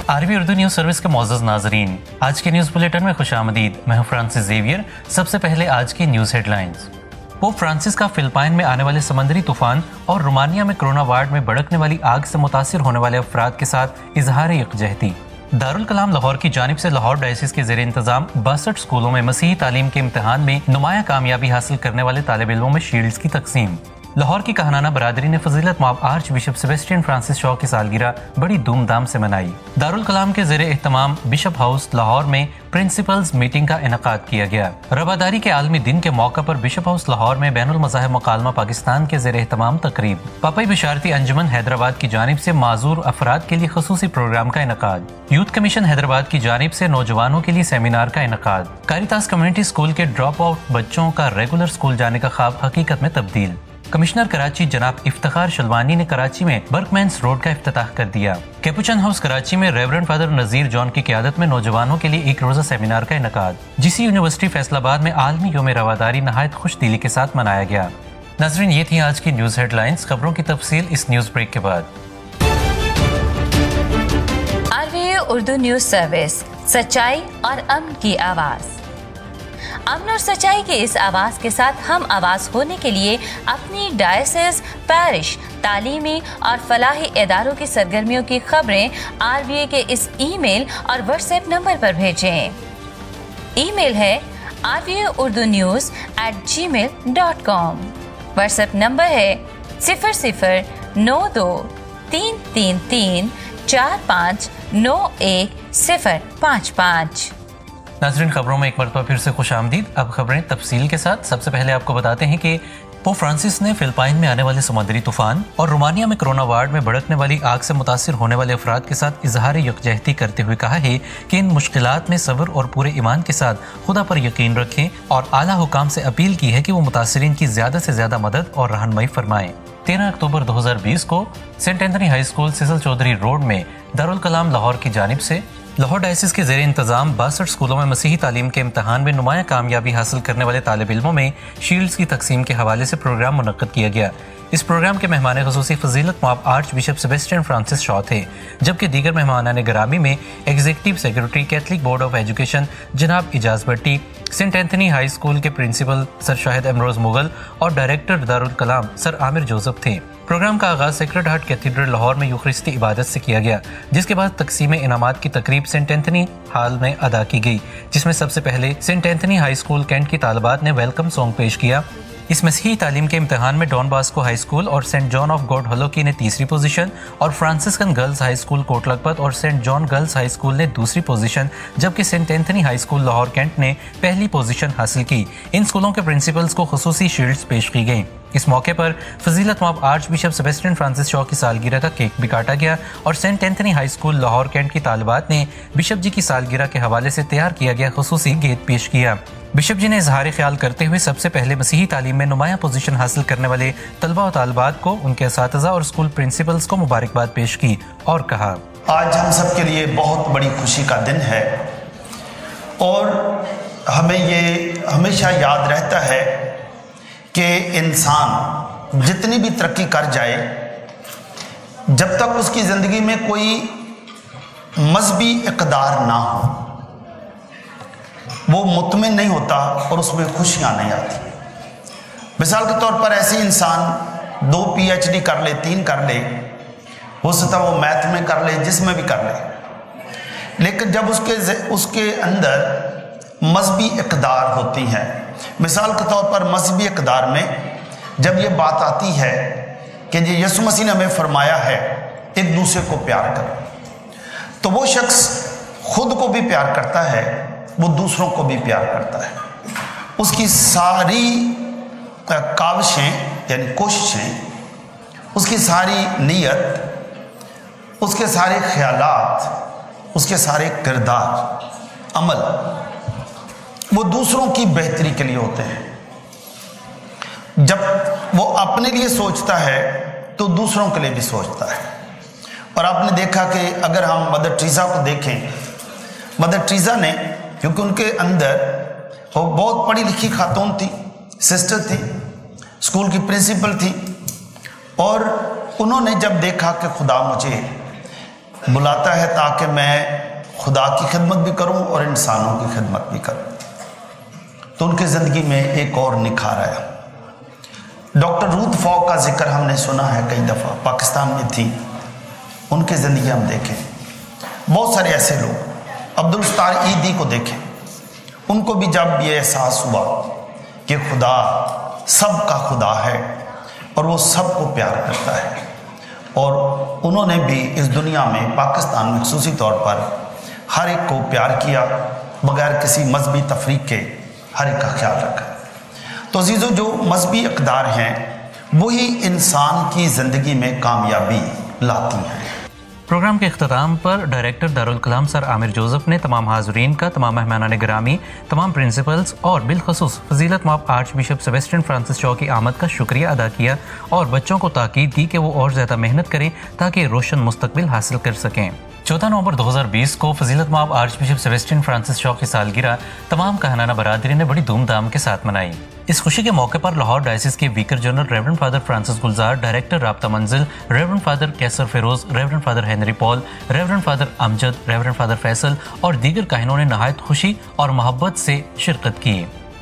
RB Urdu news service के मौजूद नाजरीन, आज के न्यूज़ बुलेटिन में खुश आमदीद। मैं हूँ फ्रांसिस ज़ेवियर। सबसे पहले आज की न्यूज़ हेडलाइंस। पोप फ्रांसिस का फिलिपाइन में आने वाले समंदरी तूफान और रोमानिया में कोरोना वार्ड में भड़कने वाली आग से मुतासिर होने वाले अफराद के साथ इजहार यकजहती। दारुल कलाम लाहौर की जानिब से लाहौर डायसिस के ज़ेर इंतजाम 62 स्कूलों में मसीही तालीम के इम्तिहान में नुमाया कामयाबी हासिल करने वाले तालिब इल्मों में शील्ड्स की तकसीम। लाहौर की कहानाना बरादरी ने फजीलत मआब arch bishop Sebastian Francis Shaw की सालगिरह बड़ी धूमधाम से मनाई। दारुल कलाम के ज़ेर एहतमाम बिशप हाउस लाहौर में प्रिंसिपल्स मीटिंग का इनकाद किया गया। रवादारी के आलमी दिन के मौका पर बिशप हाउस लाहौर में बैनुल मज़ाहिब मुकालमा पाकिस्तान के ज़ेर एहतमाम तकरीब। पापाई बिशारती अंजुमन हैदराबाद की जानिब से माजूर अफराद के लिए खसूसी प्रोग्राम का इनकाद। यूथ कमीशन हैदराबाद की जानिब से नौजवानों के लिए सेमिनार का इनकाद। कारितास कम्युनिटी स्कूल के ड्रॉप आउट बच्चों का रेगुलर स्कूल जाने का ख्वाब हकीकत में तब्दील। कमिश्नर कराची जनाब इफ्तिखार शलवानी ने कराची में बर्कमैन्स रोड का इफ्तिताह कर दिया। कैपुचिन हाउस कराची में रेवरेंड फादर नजीर जॉन की क़यादत में नौजवानों के लिए एक रोज़ा सेमिनार का इनकाद। जीसी यूनिवर्सिटी फैसलाबाद में आलमी यौम रवादारी नहायत खुश दिली के साथ मनाया गया। नाज़रीन, ये थी आज की न्यूज़ हेडलाइंस। खबरों की तफसील इस न्यूज़ ब्रेक के बाद। आरबी उर्दू न्यूज़ सर्विस, सच्चाई और अमन की आवाज़। अमन और सच्चाई की इस आवाज़ के साथ हम आवाज़ होने के लिए अपनी डायसिस, पैरिश, तालीमी और फलाही इदारों की सरगर्मियों की खबरें RVA के इस ईमेल और व्हाट्सएप नंबर पर भेजें। ईमेल है rvaurdunews@gmail.com। व्हाट्सएप नंबर है 009333459155। नाज़रीन, खबरों में एक मरतबा फिर से खुश आमदीद। अब खबरें तफसील के साथ। सबसे पहले आपको बताते हैं कि पोप फ्रांसिस ने फिलिपाइन में आने वाले समुद्री तूफान और रोमानिया में कोरोना वार्ड में भड़कने वाली आग से मुतासिर होने वाले अफराद के साथ इजहार यकजहती करते हुए कहा है कि इन मुश्किलात में सब्र और पूरे ईमान के साथ खुदा पर यकीन रखें और आला हुकाम से अपील की है कि वो मुतासिरीन की ज़्यादा से ज़्यादा मदद और रहनुमाई फरमाएं। 13 अक्टूबर 2020 को saint Anthony high school Cecil Chaudhry road में दारुल कलाम लाहौर की जानिब से लाहौर डायसिस के ज़ेर इंतजाम 62 स्कूलों में मसीही तालीम के इम्तिहान में नुमाया कामयाबी हासिल करने वाले तालिब इल्मों में शील्ड्स की तकसीम के हवाले से प्रोग्राम मुनक्कद किया गया। इस प्रोग्राम के मेहमान खुसूसी फजीलत मआब arch bishop Sebastian Francis Shaw थे, जबकि दीगर मेहमानान गिरामी में Executive Secretary Catholic Board of Education जनाब Ijaz Bhatti, Saint Anthony high School के प्रिंसिपल सर शाहिद अमरोज मुगल और director Darul Kalam sir Amir Joseph थे। प्रोग्राम का आगाज सेक्रेड हार्ट कैथीड्रल लाहौर में यूखरिस्ती इबादत से किया गया, जिसके बाद तकसीम इनामात की तकरीब सेंट एंथनी हॉल में अदा की गई, जिसमें सबसे पहले saint Anthony high school cantt की तालिबात ने वेलकम सॉन्ग पेश किया। इस मसीही तालीम के इम्तिहान में डॉन बास्को हाई स्कूल और Saint John of God Halloki ने तीसरी पोजीशन और Franciscan Girls High School Kot Lakhpat और Saint John Girls High School ने दूसरी पोजीशन, जबकि Saint Anthony high School Lahore Cantt ने पहली पोजीशन हासिल की। इन स्कूलों के प्रिंसिपल्स को खुसूसी शील्ड्स पेश की गई। इस मौके पर फजीलत मआब arch bishop Sebastian Francis Shaw की सालगिरह का केक भी काटा गया और Saint Anthony high School Lahore Cantt की तालिबात ने बिशप जी की सालगिरह के हवाले से तैयार किया गया खुसूसी गीत पेश किया। बिशप जी ने इजहार ख्याल करते हुए सबसे पहले मसीही तालीम में नुमाया पोजीशन हासिल करने वाले तलबा और तालिबात को, उनके असातिज़ा और स्कूल प्रिंसिपल्स को मुबारकबाद पेश की और कहा, आज हम सब के लिए बहुत बड़ी खुशी का दिन है और हमें ये हमेशा याद रहता है कि इंसान जितनी भी तरक्की कर जाए, जब तक उसकी ज़िंदगी में कोई मजहबी इक़दार ना हो, वो मुतमिन नहीं होता और उसमें खुशियाँ नहीं आती। मिसाल के तौर पर ऐसे इंसान 2 PhD कर ले, 3 कर ले, हो सकता वो मैथ में कर ले, जिसमें भी कर ले, लेकिन जब उसके अंदर मजहबी इक़दार होती है, मिसाल के तौर पर मजहबी इक़दार में जब ये बात आती है कि ये यीशु मसीह ने हमें फरमाया है एक दूसरे को प्यार करो, तो वो शख्स खुद को भी प्यार करता है, वो दूसरों को भी प्यार करता है। उसकी सारी काविशें यानी कोशिशें, उसकी सारी नीयत, उसके सारे ख्यालात, उसके सारे किरदार, अमल, वो दूसरों की बेहतरी के लिए होते हैं। जब वो अपने लिए सोचता है तो दूसरों के लिए भी सोचता है। और आपने देखा कि अगर हम मदर टेरेसा को देखें, मदर टेरेसा ने, क्योंकि उनके अंदर वो बहुत पढ़ी लिखी खातून थी, सिस्टर थी, स्कूल की प्रिंसिपल थी, और उन्होंने जब देखा कि खुदा मुझे बुलाता है ताकि मैं खुदा की खिदमत भी करूं और इंसानों की खिदमत भी करूं। तो उनकी ज़िंदगी में एक और निखार आया। डॉक्टर रूथ फॉक का जिक्र हमने सुना है कई दफ़ा, पाकिस्तान में थी, उनकी ज़िंदगी हम देखें। बहुत सारे ऐसे लोग, अब्दुल सत्तार ईदी को देखें, उनको भी जब ये एहसास हुआ कि खुदा सबका खुदा है और वो सबको प्यार करता है, और उन्होंने भी इस दुनिया में, पाकिस्तान में खुसूसी तौर पर हर एक को प्यार किया, बगैर किसी मजहबी तफरीक के हर एक का ख्याल रखा। तो अजीज़ों, जो मजहबी इक़दार हैं वही इंसान की ज़िंदगी में कामयाबी लाती हैं। प्रोग्राम के इख्तिताम पर director Darul Kalam sir Amir Joseph ने तमाम हाज़रीन का, तमाम मेहमानान गिरामी, तमाम प्रिंसिपल्स और बिलखसूस फजीलत माब arch bishop Sebastian Francis Shaw की आमद का शुक्रिया अदा किया और बच्चों को ताकीद की कि वो और ज़्यादा मेहनत करें ताकि रोशन मुस्तकबिल हासिल कर सकें। 14 नवंबर 2020 को फजीलत माब arch bishop Sebastian Francis Shaw की सालगिरह तमाम कहनाना बरादरी ने बड़ी धूमधाम के साथ मनाई। इस खुशी के मौके पर लाहौर डायसिस के Vicar General Reverend Father Francis Gulzar, director Rabta Manzil Reverend Father Qaiser Feroz, Reverend Father Henry Paul, Reverend Father Amjad, Reverend Father Faisal और दीगर काहिनों ने नहायत खुशी और मोहब्बत से शिरकत की।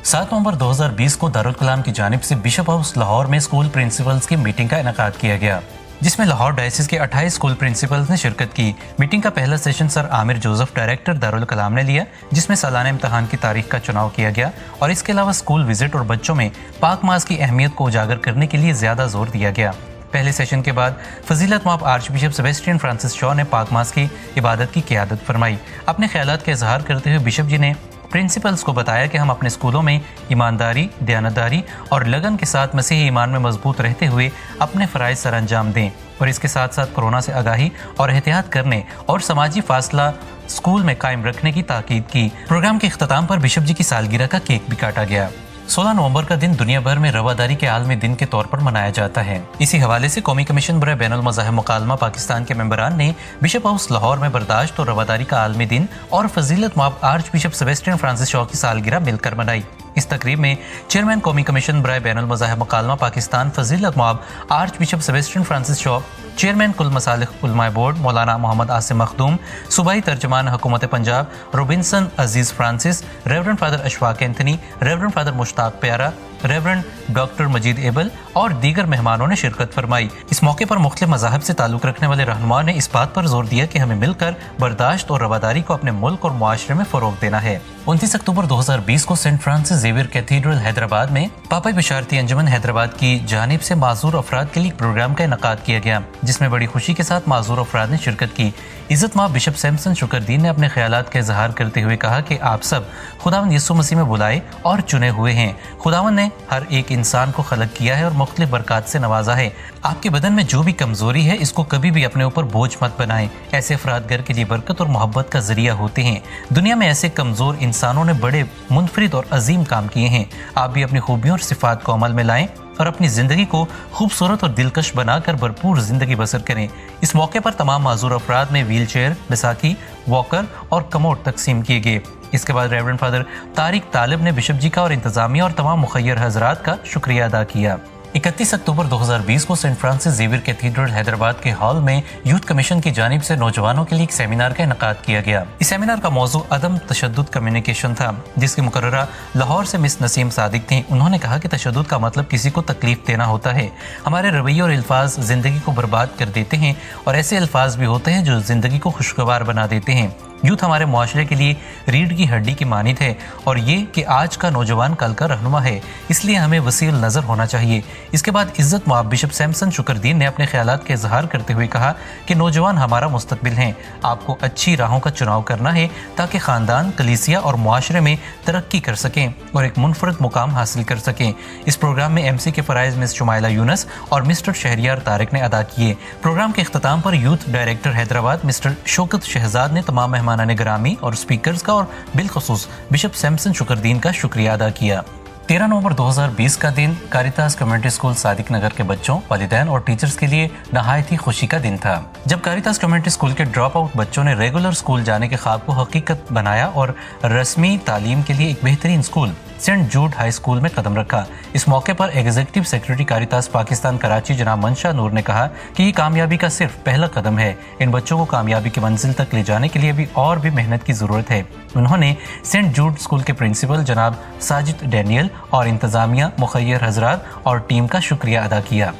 7 नवंबर 2020 को दारुल कलाम की जानिब से बिशप हाउस लाहौर में स्कूल प्रिंसिपल्स की मीटिंग का इनेकाद किया गया, जिसमें लाहौर डायसिस के 28 स्कूल प्रिंसिपल्स ने शिरकत की। मीटिंग का पहला session sir Amir Joseph, director Darul Kalam ने लिया, जिसमें सालाना इम्तहान की तारीख का चुनाव किया गया और इसके अलावा स्कूल विजिट और बच्चों में पाक मास की अहमियत को उजागर करने के लिए ज़्यादा जोर दिया गया। पहले सेशन के बाद फजीलत माब arch bishop Sebastian Francis Shaw ने पाक मास की इबादत की क़ियादत फरमाई। अपने ख्यालात का इजहार करते हुए बिशप जी ने प्रिंसिपल्स को बताया कि हम अपने स्कूलों में ईमानदारी, दयानतदारी और लगन के साथ मसीही ईमान में मजबूत रहते हुए अपने फ़राइज़ सर अंजाम दें और इसके साथ साथ कोरोना से आगाही और एहतियात करने और समाजी फासला स्कूल में कायम रखने की ताकीद की। प्रोग्राम के इख्तिताम पर बिशप जी की सालगिरह का केक भी काटा गया। 16 नवंबर का दिन दुनिया भर में रवादारी के आलमी दिन के तौर पर मनाया जाता है। इसी हवाले से कौमी कमीशन बराए बैनुल मज़ाहिब मुकालमा पाकिस्तान के मेंबरान ने बिशप हाउस लाहौर में बर्दाश्त और रवादारी का आलमी दिन और फजीलत माब arch bishop Sebastian Francis Shaw की सालगिरह मिलकर मनाई। इस तकरीब में चेयरमैन कौमी कमीशन बराए बैनुल मज़ाहिब मुकालमा पाकिस्तान फजीलत माब arch bishop Sebastian Francis Shaw, chairman कुल मसालिक उलमाए बोर्ड मौलाना मोहम्मद आसिम मखदूम, सूबाई तर्जमान हुकूमत Punjab Robinson Aziz Francis, Reverend Father Ashfaq Anthony, Reverend Father Mushtaq Pyara, Reverend doctor मजीद एबल और दीगर मेहमानों ने शिरकत फरमाई। इस मौके पर मुख्तलिफ मज़ाहब से ताल्लुक़ रखने वाले रहनुमा ने इस बात पर जोर दिया कि हमें मिलकर बर्दाश्त और रवादारी को अपने मुल्क और मुआशरे में फ़रोग़ देना है। 29 अक्टूबर 2020 को saint Francis Xavier cathedral Hyderabad में पापाई बशारती अंजुमन हैदराबाद की जानिब से माजूर अफराद के लिए प्रोग्राम का इनेकाद किया गया, जिसमें बड़ी खुशी के साथ माजूर अफराद ने शिरकत की। इज़्ज़त माब बिशप सैमसन शुक्रदीन ने अपने ख्यालात का इजहार करते हुए कहा कि आप सब खुदावंद यीशु मसीह में बुलाए और चुने हुए हैं। खुदावंद ने हर एक इंसान को खलक किया है और मुख्तलिफ बरक़ात से नवाजा है। आपके बदन में जो भी कमजोरी है इसको कभी भी अपने ऊपर बोझ मत बनाएं। ऐसे अफराद घर के लिए बरकत और मोहब्बत का जरिया होते हैं। दुनिया में ऐसे कमजोर इंसानों ने बड़े मुनफरिद और अजीम काम किए हैं। आप भी अपनी खूबियों और सिफात को अमल में लाएं और अपनी ज़िंदगी को खूबसूरत और दिलकश बनाकर भरपूर ज़िंदगी बसर करें। इस मौके पर तमाम माजूर अफराद में व्हील चेयर, बैसाखी, वॉकर और कमोड तकसीम किए गए। इसके बाद रेवरेंड फादर तारिक तालिब ने बिशप जी का और इंतजामिया और तमाम मुखय्यर हजरात का शुक्रिया अदा किया। 31 अक्टूबर 2020 को saint Francis Xavier cathedral Hyderabad के हॉल में यूथ कमीशन की जानिब से नौजवानों के लिए एक सेमिनार का इनेकाद किया गया। इस सेमिनार का मौजू अदम तशद्दुद कम्युनिकेशन था, जिसके मुकर्ररा लाहौर से मिस नसीम सादिक थी। उन्होंने कहा कि तशद्दुद का मतलब किसी को तकलीफ देना होता है। हमारे रवैये और अल्फाज जिंदगी को बर्बाद कर देते हैं और ऐसे अल्फाज भी होते हैं जो जिंदगी को खुशगवार बना देते हैं। यूथ हमारे मुआशरे के लिए रीढ़ की हड्डी की मानित है और ये कि आज का नौजवान कल का रहनुमा है, इसलिए हमें वसील नज़र होना चाहिए। इसके बाद इज़्ज़त माब बिशप सैमसन शुक्रदीन ने अपने ख्यालात का इजहार करते हुए कहा कि नौजवान हमारा मुस्तकबिल हैं। आपको अच्छी राहों का चुनाव करना है ताकि ख़ानदान, कलीसिया और मुआशरे में तरक्की कर सकें और एक मुनफरद मुकाम हासिल कर सकें। इस प्रोग्राम में MC के फ़राइज़ मिस शुमाइला यूनस और मिस्टर शहरियार तारिक ने अदा किए। प्रोग्राम के इख्तिताम पर youth director Hyderabad mister Shaukat Shahzad ने तमाम मेहमानान ग्रामी और स्पीकर्स का और बिलखसूस बिशप सैमसन शुक्रदीन का शुक्रिया अदा किया। 13 नवंबर 2020 का दिन कारितास कम्युनिटी स्कूल सादिक नगर के बच्चों, वालिदैन और टीचर्स के लिए नहायत ही खुशी का दिन था, जब कारितास कम्युनिटी स्कूल के ड्रॉप आउट बच्चों ने रेगुलर स्कूल जाने के ख्वाब को हकीकत बनाया और रस्मी तालीम के लिए एक बेहतरीन स्कूल सेंट जूड हाई स्कूल में कदम रखा। इस मौके पर executive secretary Caritas Pakistan Karachi जनाब मंशा नूर ने कहा कि ये कामयाबी का सिर्फ पहला कदम है। इन बच्चों को कामयाबी की मंजिल तक ले जाने के लिए भी और भी मेहनत की जरूरत है। उन्होंने सेंट जूड स्कूल के प्रिंसिपल जनाब साजिद डैनियल और इंतजामिया, मुखैर हजरात और टीम का शुक्रिया अदा किया।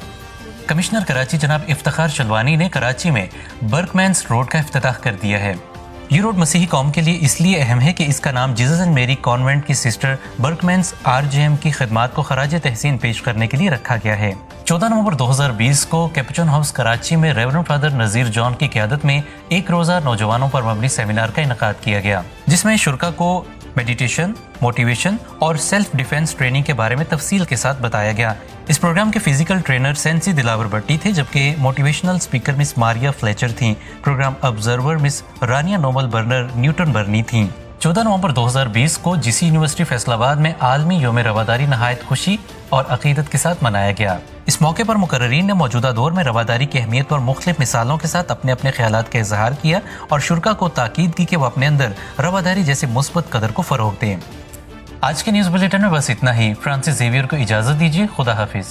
कमिश्नर कराची जनाब इफ्तिखार शलवानी ने कराची में बर्कमैन्स रोड का इफ्तिताह कर दिया है। ये रोड मसीही कौम के लिए इसलिए अहम है कि इसका नाम जीसस एंड मेरी कॉन्वेंट की सिस्टर बर्कमैन्स RJM की खिदमात को खराज तहसीन पेश करने के लिए रखा गया है। 14 नवंबर 2020 को कैपुचिन हाउस कराची में रेवरेंड फादर नज़ीर जॉन की क़यादत में एक रोज़ा नौजवानों पर मबनी सेमिनार का इनेकाद किया गया, जिसमें शुरका को मेडिटेशन, मोटिवेशन और सेल्फ डिफेंस ट्रेनिंग के बारे में तफसील के साथ बताया गया। इस प्रोग्राम के फिजिकल ट्रेनर सेंसी दिलावर भट्टी थे, जबकि motivational speaker miss Maria Fletcher थीं। प्रोग्राम ऑब्जर्वर मिस रानिया नोबल बर्नर न्यूटन बर्नी थीं। 14 नवंबर 2020 को GC यूनिवर्सिटी फैसलाबाद में आलमी योम रवादारी नहायत खुशी और अकीदत के साथ मनाया गया। इस मौके पर मुकर्रीन ने मौजूदा दौर में रवादारी की अहमियत और मुख्तलिफ मिसालों के साथ अपने अपने ख्यालात का इजहार किया और शुरका को ताकीद की कि वो अपने अंदर रवादारी जैसे मुस्बत कदर को फरोग दें। आज के न्यूज़ बुलेटिन में बस इतना ही। फ्रांसिस जेवियर को इजाज़त दीजिए। खुदा हाफिज।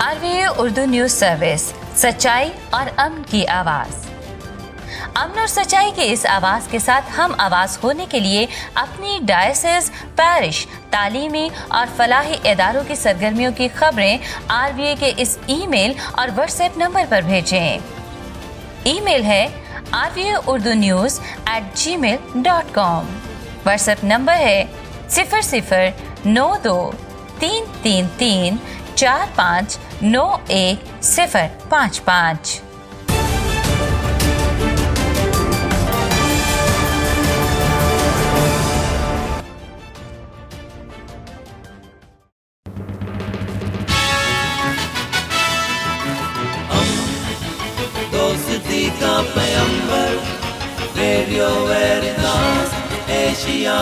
RVA उर्दू न्यूज़ सर्विस, सच्चाई और अमन की आवाज़। अमन और सच्चाई के इस आवाज़ के साथ हम आवाज़ होने के लिए अपनी डायसेस, पैरिश, तालीमी और फलाही इदारों की सरगर्मियों की खबरें RVA के इस ईमेल और व्हाट्सएप नंबर पर भेजें। ईमेल है rvaurdunews@gmail.com। व्हाट्सएप नंबर है 009333459155। दोस्ती का पैगंबर, रेडियो वेरितास एशिया।